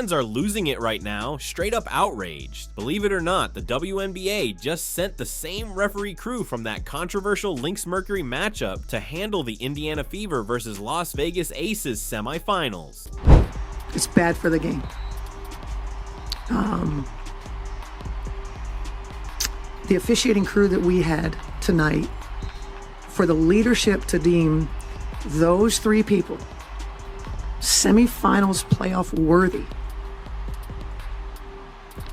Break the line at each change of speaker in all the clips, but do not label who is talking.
Fans are losing it right now, straight up outraged. Believe it or not, the WNBA just sent the same referee crew from that controversial Lynx-Mercury matchup to handle the Indiana Fever versus Las Vegas Aces semifinals.
It's bad for the game. The officiating crew that we had tonight, for the leadership to deem those three people semifinals playoff worthy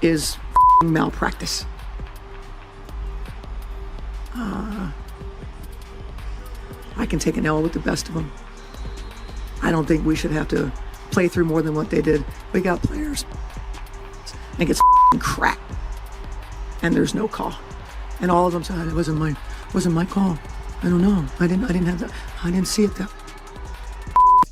is malpractice. I can take an L with the best of them. I don't think we should have to play through more than what they did. We got players and gets cracked, and there's no call, and all of them said it wasn't my call. I don't know. I didn't have that. I didn't see it that.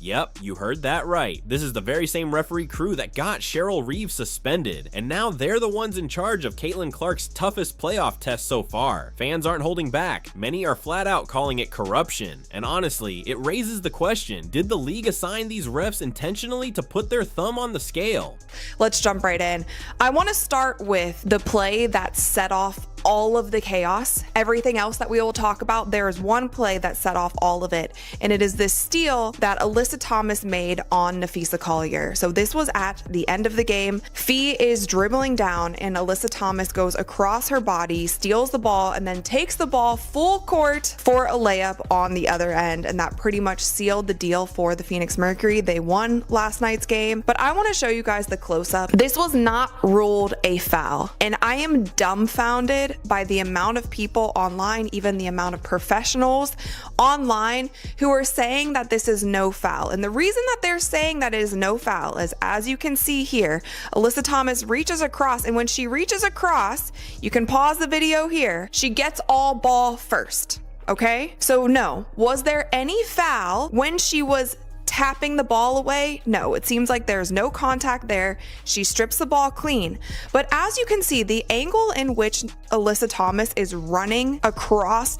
Yep, you heard that right. This is the very same referee crew that got Cheryl Reeves suspended, and now they're the ones in charge of Caitlin Clark's toughest playoff test so far. Fans aren't holding back. Many are flat out calling it corruption. And honestly, it raises the question, did the league assign these refs intentionally to put their thumb on the scale?
Let's jump right in. I want to start with the play that set off all of the chaos. Everything else that we will talk about, there is one play that set off all of it, and it is this steal that Alyssa Thomas made on Napheesa Collier. So this was at the end of the game. Fee is dribbling down, and Alyssa Thomas goes across her body, steals the ball, and then takes the ball full court for a layup on the other end, and that pretty much sealed the deal for the Phoenix Mercury. They won last night's game, but I want to show you guys the close-up. This was not ruled a foul, and I am dumbfounded by the amount of people online, even the amount of professionals online who are saying that this is no foul. And the reason that they're saying that it is no foul is, as you can see here, Alyssa Thomas reaches across, and when she reaches across, you can pause the video here, she gets all ball first. Okay, so no, was there any foul when she was tapping the ball away? No, it seems like there's no contact there. She strips the ball clean. But as you can see, the angle in which Alyssa Thomas is running across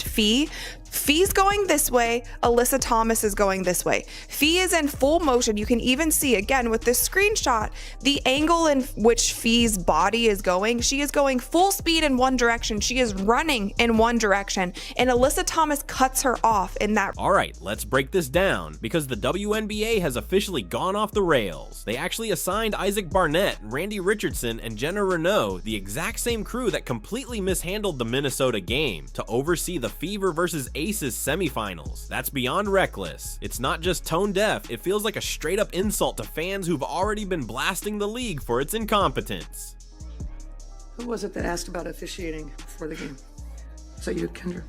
Fee's going this way, Alyssa Thomas is going this way. Fee is in full motion. You can even see, again, with this screenshot, the angle in which Fee's body is going. She is going full speed in one direction. She is running in one direction, and Alyssa Thomas cuts her off in that.
All right, let's break this down, because the WNBA has officially gone off the rails. They actually assigned Isaac Barnett, Randy Richardson, and Jenna Renault, the exact same crew that completely mishandled the Minnesota game, to oversee the Fever versus Aces semifinals. That's beyond reckless. It's not just tone deaf, it feels like a straight up insult to fans who've already been blasting the league for its incompetence.
Who was it that asked about officiating before the game? Was that you, Kendra?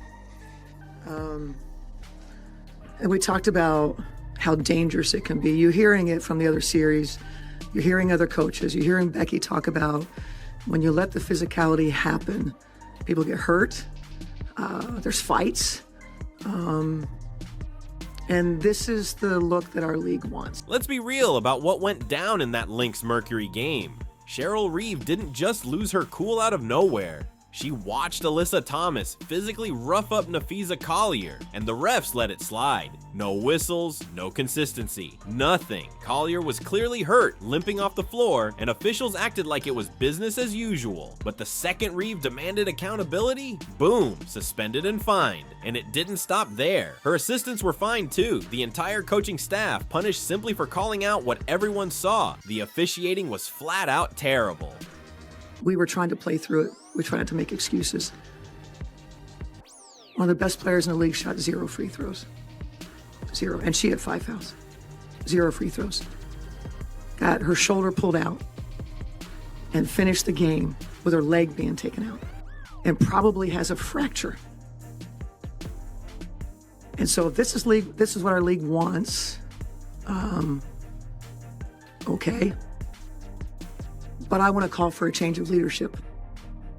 And we talked about how dangerous it can be. You're hearing it from the other series. You're hearing other coaches. You're hearing Becky talk about when you let the physicality happen, people get hurt. There's fights. And this is the look that our league wants.
Let's be real about what went down in that Lynx-Mercury game. Cheryl Reeve didn't just lose her cool out of nowhere. She watched Alyssa Thomas physically rough up Napheesa Collier, and the refs let it slide. No whistles, no consistency, nothing. Collier was clearly hurt, limping off the floor, and officials acted like it was business as usual. But the second Reeve demanded accountability, boom, suspended and fined. And it didn't stop there. Her assistants were fined too. The entire coaching staff punished simply for calling out what everyone saw. The officiating was flat out terrible.
We were trying to play through it. We tried to make excuses. One of the best players in the league shot 0 free throws. 0. And she had 5 fouls. 0 free throws. Got her shoulder pulled out and finished the game with her leg being taken out. And probably has a fracture. And so if this is what our league wants, okay. But I want to call for a change of leadership.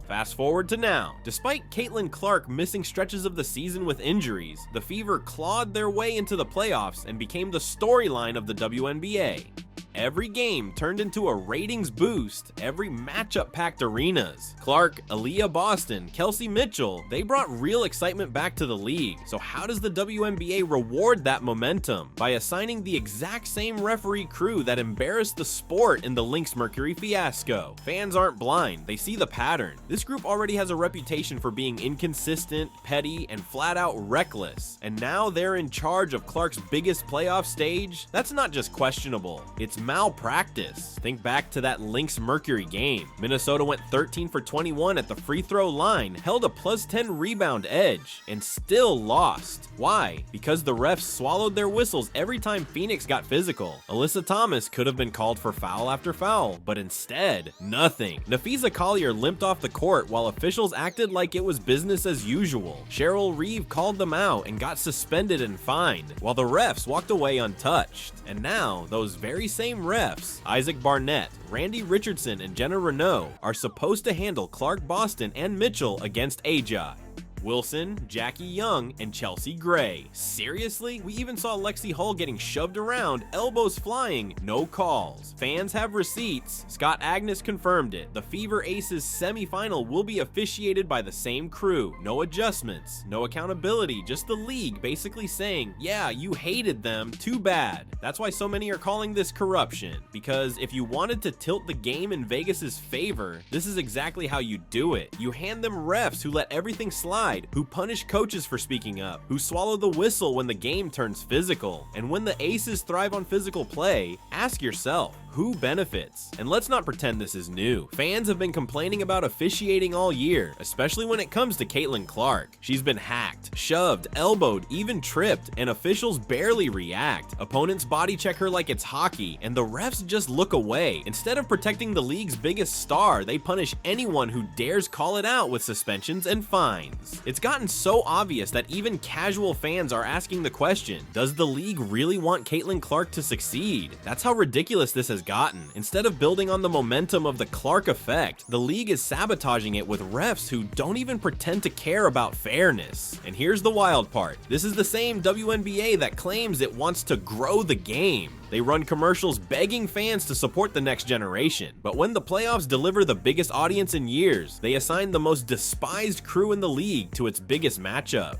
Fast forward to now. Despite Caitlin Clark missing stretches of the season with injuries, the Fever clawed their way into the playoffs and became the storyline of the WNBA. every game turned into a ratings boost, every matchup packed arenas. Clark, Aaliyah Boston, Kelsey Mitchell, they brought real excitement back to the league. So how does the WNBA reward that momentum? By assigning the exact same referee crew that embarrassed the sport in the Lynx Mercury fiasco. Fans aren't blind, they see the pattern. This group already has a reputation for being inconsistent, petty, and flat out reckless. And now they're in charge of Clark's biggest playoff stage? That's not just questionable, it's malpractice. Think back to that Lynx Mercury game. Minnesota went 13 for 21 at the free throw line, held a +10 rebound edge, and still lost. Why? Because the refs swallowed their whistles every time Phoenix got physical. Alyssa Thomas could have been called for foul after foul, but instead, nothing. Nafisa Collier limped off the court while officials acted like it was business as usual. Cheryl Reeve called them out and got suspended and fined, while the refs walked away untouched. And now, those very same refs, Isaac Barnett, Randy Richardson, and Jenna Renault, are supposed to handle Clark Boston and Mitchell against Aja. Wilson, Jackie Young, and Chelsea Gray. Seriously? We even saw Lexi Hull getting shoved around, elbows flying, no calls. Fans have receipts. Scott Agnes confirmed it. The Fever Aces semifinal will be officiated by the same crew. No adjustments, no accountability, just the league basically saying, yeah, you hated them, too bad. That's why so many are calling this corruption, because if you wanted to tilt the game in Vegas's favor, this is exactly how you do it. You hand them refs who let everything slide, who punish coaches for speaking up, who swallow the whistle when the game turns physical. And when the Aces thrive on physical play, ask yourself, who benefits? And let's not pretend this is new. Fans have been complaining about officiating all year, especially when it comes to Caitlin Clark. She's been hacked, shoved, elbowed, even tripped, and officials barely react. Opponents body check her like it's hockey, and the refs just look away. Instead of protecting the league's biggest star, they punish anyone who dares call it out with suspensions and fines. It's gotten so obvious that even casual fans are asking the question, does the league really want Caitlin Clark to succeed? That's how ridiculous this has gotten. Instead of building on the momentum of the Clark effect, the league is sabotaging it with refs who don't even pretend to care about fairness. And here's the wild part. This is the same WNBA that claims it wants to grow the game. They run commercials begging fans to support the next generation. But when the playoffs deliver the biggest audience in years, they assign the most despised crew in the league to its biggest matchup.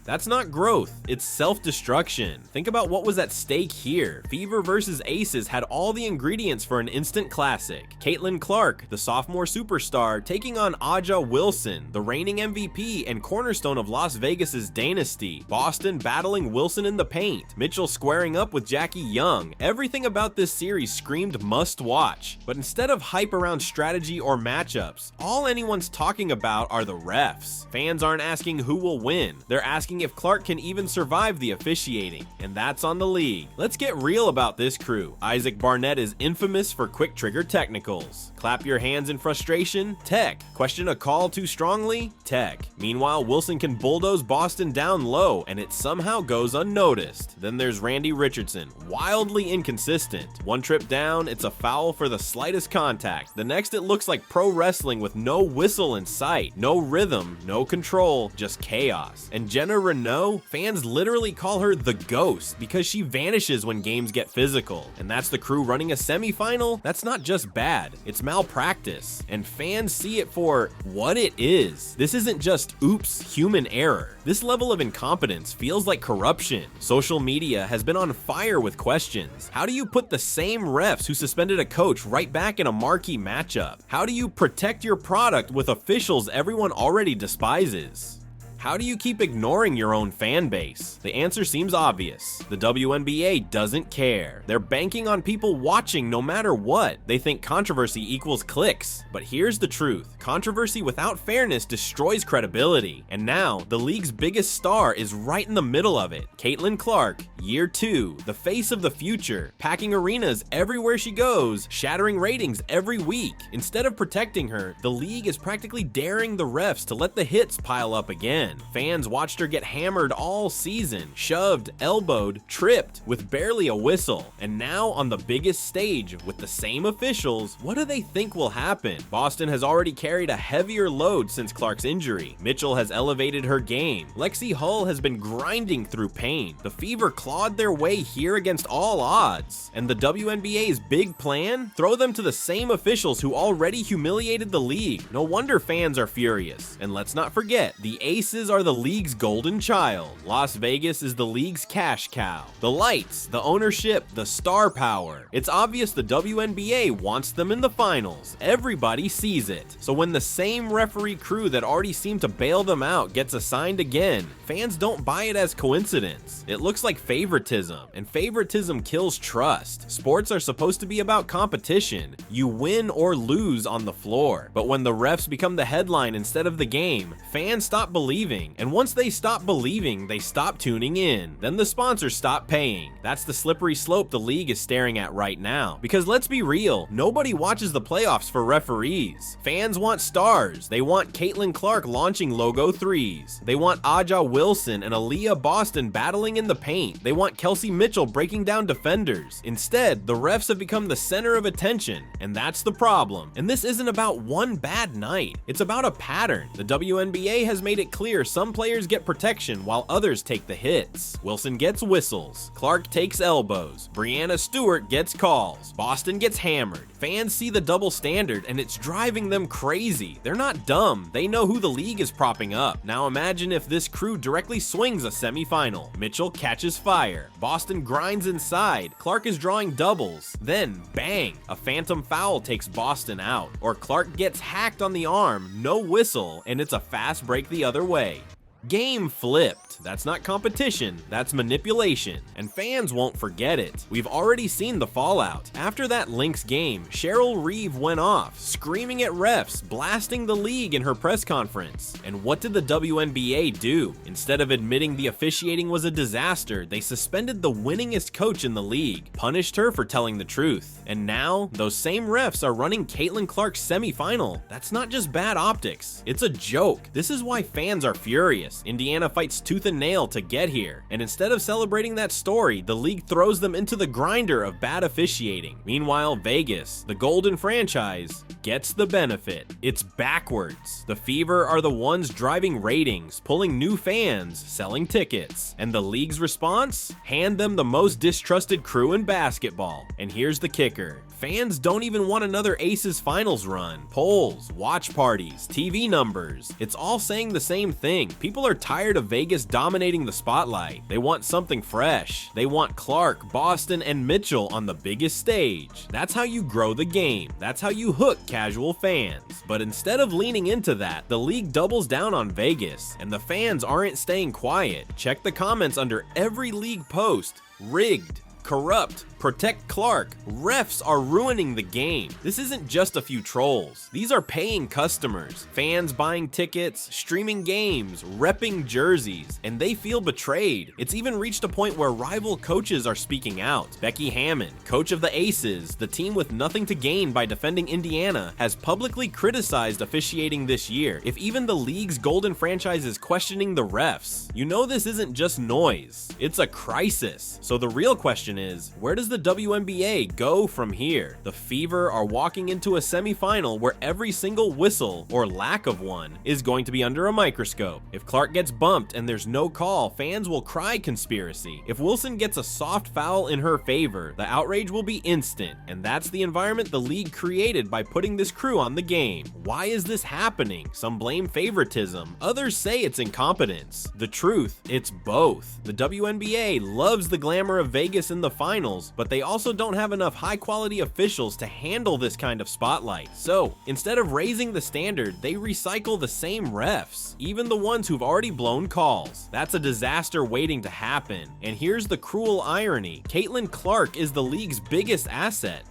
That's not growth, it's self-destruction. Think about what was at stake here. Fever versus Aces had all the ingredients for an instant classic. Caitlin Clark, the sophomore superstar, taking on Aja Wilson, the reigning MVP and cornerstone of Las Vegas's dynasty. Boston battling Wilson in the paint. Mitchell squaring up with Jackie Young. Everything about this series screamed must watch. But instead of hype around strategy or matchups, all anyone's talking about are the refs. Fans aren't asking who will win, they're asking if Clark can even survive the officiating, and that's on the league. Let's get real about this crew. Isaac Barnett is infamous for quick trigger technicals. Clap your hands in frustration? Tech. Question a call too strongly? Tech. Meanwhile, Wilson can bulldoze Boston down low, and it somehow goes unnoticed. Then there's Randy Richardson, wildly inconsistent. One trip down, it's a foul for the slightest contact. The next, it looks like pro wrestling with no whistle in sight, no rhythm, no control, just chaos. And Jenna Renault, fans literally call her the ghost because she vanishes when games get physical. And that's the crew running a semifinal? That's not just bad, it's malpractice. And fans see it for what it is. This isn't just oops, human error. This level of incompetence feels like corruption. Social media has been on fire with questions. How do you put the same refs who suspended a coach right back in a marquee matchup? How do you protect your product with officials everyone already despises? How do you keep ignoring your own fan base? The answer seems obvious. The WNBA doesn't care. They're banking on people watching no matter what. They think controversy equals clicks. But here's the truth. Controversy without fairness destroys credibility. And now, the league's biggest star is right in the middle of it. Caitlin Clark, year 2, the face of the future, packing arenas everywhere she goes, shattering ratings every week. Instead of protecting her, the league is practically daring the refs to let the hits pile up again. fan. Fans watched her get hammered all season, shoved, elbowed, tripped, with barely a whistle. And now on the biggest stage, with the same officials, what do they think will happen? Boston has already carried a heavier load since Clark's injury. Mitchell has elevated her game. Lexi Hull has been grinding through pain. The Fever clawed their way here against all odds. And the WNBA's big plan? Throw them to the same officials who already humiliated the league. No wonder fans are furious. And let's not forget, the Aces are the league's golden child. Las Vegas is the league's cash cow. The lights, the ownership, the star power. It's obvious the WNBA wants them in the finals. Everybody sees it. So when the same referee crew that already seemed to bail them out gets assigned again, fans don't buy it as coincidence. It looks like favoritism, and favoritism kills trust. Sports are supposed to be about competition. You win or lose on the floor. But when the refs become the headline instead of the game, fans stop believing. And once they stop believing, they stop tuning in. Then the sponsors stop paying. That's the slippery slope the league is staring at right now. Because let's be real, nobody watches the playoffs for referees. Fans want stars. They want Caitlin Clark launching logo threes. They want Aja Wilson and Aaliyah Boston battling in the paint. They want Kelsey Mitchell breaking down defenders. Instead, the refs have become the center of attention, and that's the problem. And this isn't about one bad night. It's about a pattern. The WNBA has made it clear some players get protection while others take the hits. Wilson gets whistles. Clark takes elbows. Brianna Stewart gets calls. Boston gets hammered. Fans see the double standard, and it's driving them crazy. They're not dumb. They know who the league is propping up. Now imagine if this crew directly swings a semifinal. Mitchell catches fire. Boston grinds inside. Clark is drawing doubles. Then, bang, a phantom foul takes Boston out. Or Clark gets hacked on the arm, no whistle, and it's a fast break the other way. Game flipped. That's not competition, that's manipulation, and fans won't forget it. We've already seen the fallout. After that Lynx game, Cheryl Reeve went off, screaming at refs, blasting the league in her press conference. And what did the WNBA do? Instead of admitting the officiating was a disaster, they suspended the winningest coach in the league, punished her for telling the truth. And now, those same refs are running Caitlin Clark's semifinal. That's not just bad optics, it's a joke. This is why fans are furious. Indiana fights tooth and nail to get here, and instead of celebrating that story, the league throws them into the grinder of bad officiating. Meanwhile, Vegas, the golden franchise, gets the benefit. It's backwards. The Fever are the ones driving ratings, pulling new fans, selling tickets. And the league's response? Hand them the most distrusted crew in basketball. And here's the kicker. Fans don't even want another Aces finals run. Polls, watch parties, TV numbers. It's all saying the same thing. People are tired of Vegas dominating the spotlight. They want something fresh. They want Clark, Boston, and Mitchell on the biggest stage. That's how you grow the game. That's how you hook casual fans. But instead of leaning into that, the league doubles down on Vegas, and the fans aren't staying quiet. Check the comments under every league post. Rigged, corrupt, protect Clark. Refs are ruining the game. This isn't just a few trolls. These are paying customers, fans buying tickets, streaming games, repping jerseys, and they feel betrayed. It's even reached a point where rival coaches are speaking out. Becky Hammon, coach of the Aces, the team with nothing to gain by defending Indiana, has publicly criticized officiating this year. If even the league's golden franchise is questioning the refs, you know this isn't just noise. It's a crisis. So the real question is, where does the WNBA go from here? The Fever are walking into a semifinal where every single whistle, or lack of one, is going to be under a microscope. If Clark gets bumped and there's no call, fans will cry conspiracy. If Wilson gets a soft foul in her favor, the outrage will be instant, and that's the environment the league created by putting this crew on the game. Why is this happening? Some blame favoritism, others say it's incompetence. The truth, it's both. The WNBA loves the glamour of Vegas in the finals, but they also don't have enough high-quality officials to handle this kind of spotlight. So, instead of raising the standard, they recycle the same refs, even the ones who've already blown calls. That's a disaster waiting to happen. And here's the cruel irony. Caitlin Clark is the league's biggest asset.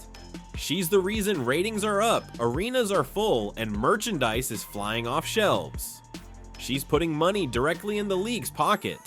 She's the reason ratings are up, arenas are full, and merchandise is flying off shelves. She's putting money directly in the league's pocket.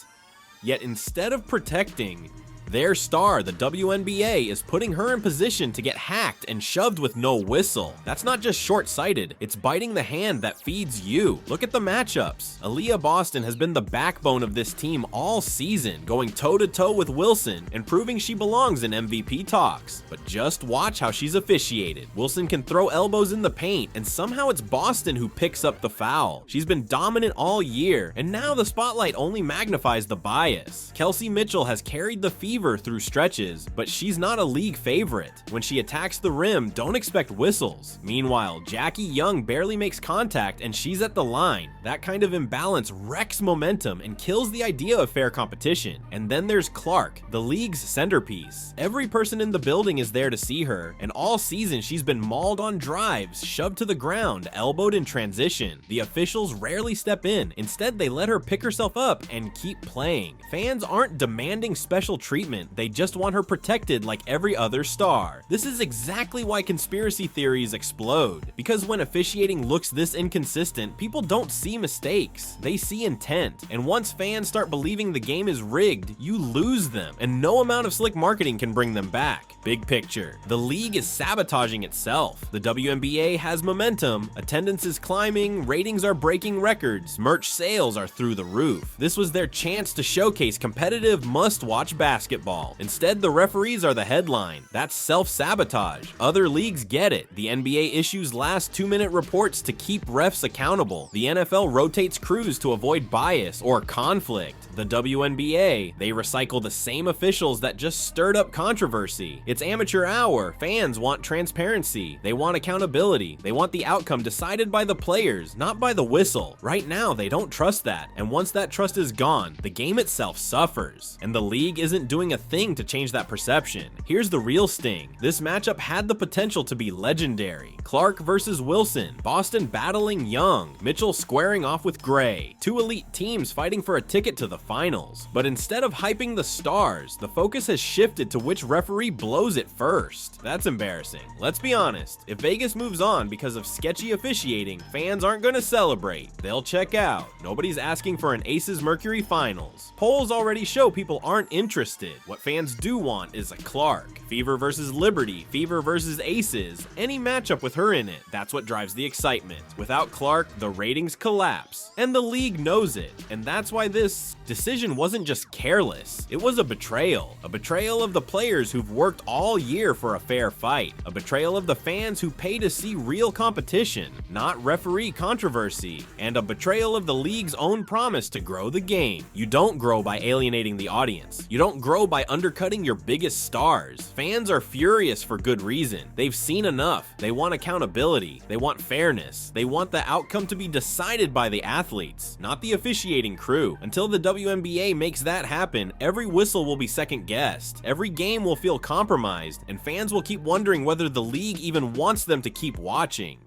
Yet instead of protecting, Their star, the WNBA, is putting her in position to get hacked and shoved with no whistle. That's not just short-sighted, it's biting the hand that feeds you. Look at the matchups. Aaliyah Boston has been the backbone of this team all season, going toe-to-toe with Wilson and proving she belongs in MVP talks. But just watch how she's officiated. Wilson can throw elbows in the paint, and somehow it's Boston who picks up the foul. She's been dominant all year, and now the spotlight only magnifies the bias. Kelsey Mitchell has carried the fever through stretches, but she's not a league favorite. When she attacks the rim, don't expect whistles. Meanwhile, Jackie Young barely makes contact and she's at the line. That kind of imbalance wrecks momentum and kills the idea of fair competition. And then there's Clark, the league's centerpiece. Every person in the building is there to see her, and all season she's been mauled on drives, shoved to the ground, elbowed in transition. The officials rarely step in. Instead, they let her pick herself up and keep playing. Fans aren't demanding special treatment, they just want her protected like every other star. This is exactly why conspiracy theories explode, because when officiating looks this inconsistent, people don't see mistakes, they see intent. And once fans start believing the game is rigged, you lose them, and no amount of slick marketing can bring them back. Big picture, the league is sabotaging itself. The WNBA has momentum, attendance is climbing, ratings are breaking records, merch sales are through the roof. This was their chance to showcase competitive, must-watch basketball. Instead, the referees are the headline. That's self-sabotage. Other leagues get it. The NBA issues last 2-minute reports to keep refs accountable. The NFL rotates crews to avoid bias or conflict. The WNBA, they recycle the same officials that just stirred up controversy. It's amateur hour. Fans want transparency. They want accountability. They want the outcome decided by the players, not by the whistle. Right now, they don't trust that. And once that trust is gone, the game itself suffers. And the league isn't doing a thing to change that perception. Here's the real sting. This matchup had the potential to be legendary. Clark versus Wilson, Boston battling Young, Mitchell squaring off with Gray. Two elite teams fighting for a ticket to the finals. But instead of hyping the stars, the focus has shifted to which referee blows it first. That's embarrassing. Let's be honest, if Vegas moves on because of sketchy officiating, fans aren't gonna celebrate. They'll check out. Nobody's asking for an Aces Mercury finals. Polls already show people aren't interested. What fans do want is a Clark. Fever versus Liberty, Fever versus Aces, any matchup with her in it, that's what drives the excitement. Without Clark, the ratings collapse. And the league knows it. And that's why this decision wasn't just careless, it was a betrayal. A betrayal of the players who've worked all year for a fair fight. A betrayal of the fans who pay to see real competition, not referee controversy. And a betrayal of the league's own promise to grow the game. You don't grow by alienating the audience. You don't grow by undercutting your biggest stars. Fans are furious for good reason. They've seen enough. They want accountability. They want fairness. They want the outcome to be decided by the athletes, not the officiating crew. Until the WNBA makes that happen, every whistle will be second guessed. Every game will feel compromised, and fans will keep wondering whether the league even wants them to keep watching.